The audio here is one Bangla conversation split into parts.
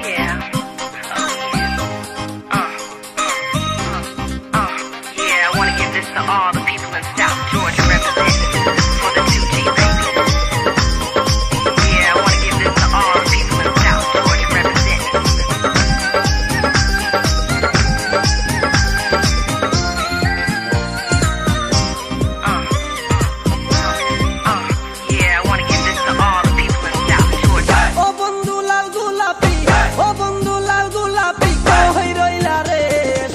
Yeah. Yeah, I wanna give this to all the people in South Georgia representing for the 2G baby. Yeah, I wanna give this to all the people in South Georgia representing. Yeah, I wanna give this to all the people in South Georgia. ও বন্ধু লাল গোলাপি, ও বন্ধু লাল গোলাপি, কই রইলা রে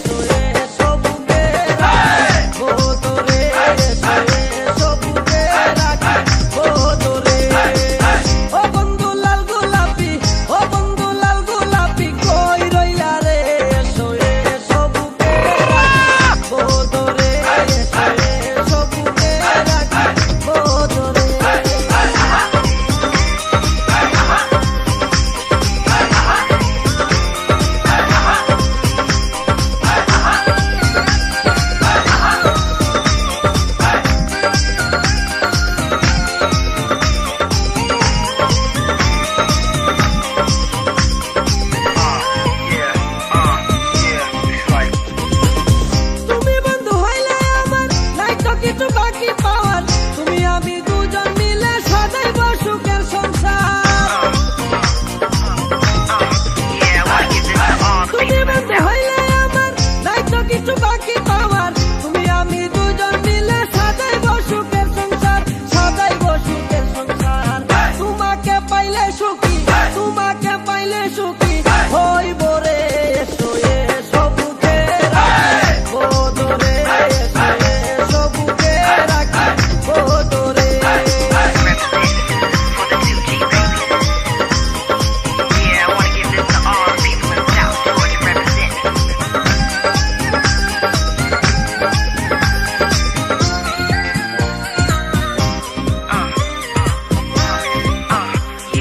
শুয়ে সবুকে রাখি তোরে, শুয়ে সবুকে রাখি তোরে। ও বন্ধু লাল গোলাপি, ও বন্ধু লাল গোলাপি, কই রইলা রে শুয়ে সবুকে রাখি তোরে, শুয়ে সবুকে রাখি তোরে। তুমি বন্ধু হইলে আমার নাই তো কিছু বাকি পাওয়ার, তুমি আমি দুজন মিলে সাজাইব সুখের সংসার। Yeah, I wanna give this to all the তুমি people in বন্ধু South. হইলে আমার নাই তো কিছু বাকি পাওয়ার, তুমি আমি দুজন মিলে সাজাইব সুখের সংসার, সাজাইব সুখের সংসার। তোমাকে পাইলে সুখী, তোমাকে পাইলে সুখী হইব রে শুয়ে সবুকে রাখি তোরে, শুয়ে সবুকে রাখি তোরে। Representing for the 2G baby. Yeah, I wanna give this to all the people in South Georgia representing.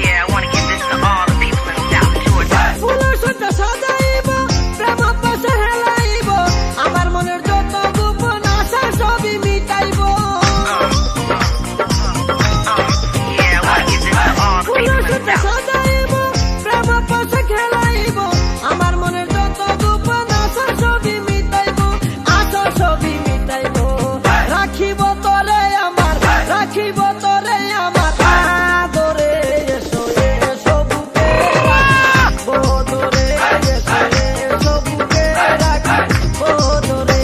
Yeah, I wanna give this to all the people in South Georgia. ফুলের সজ্জা সাজাইব, প্রেম পাশে হেলাইব, আমার মনের যত গোপন আশা সবই মিটাইব। Yeah, I wanna give this to all the ফুলের people in সজ্জা South. সাজাইব, প্রেম পাশে খেলাইব, আমার মনের যত গোপন আশা সবই মিটাইব, আশা সবই মিটাইব। রাখিব তোরে আমার, রাখিব তোরে আমার আদরে, শুয়ে সবুকে রাখবো তোরে, শুয়ে সবুকে রাখবো তোরে।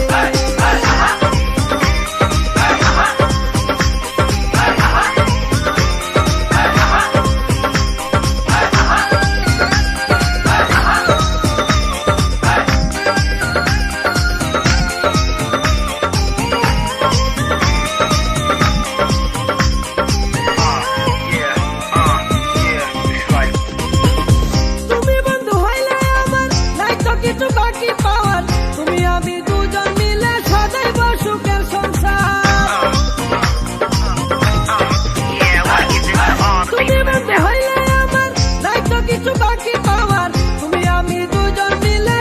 তুমি বন্ধু হইলে আমার নাই তো কিছু বাকি পাওয়ার, তুমি আমি দুজন মিলে সাজাইব সুখের সংসার। Yeah, I wanna give this to all the তুমি people in বন্ধু South. হইলে আমার নাই তো কিছু বাকি পাওয়ার, তুমি আমি দুজন মিলে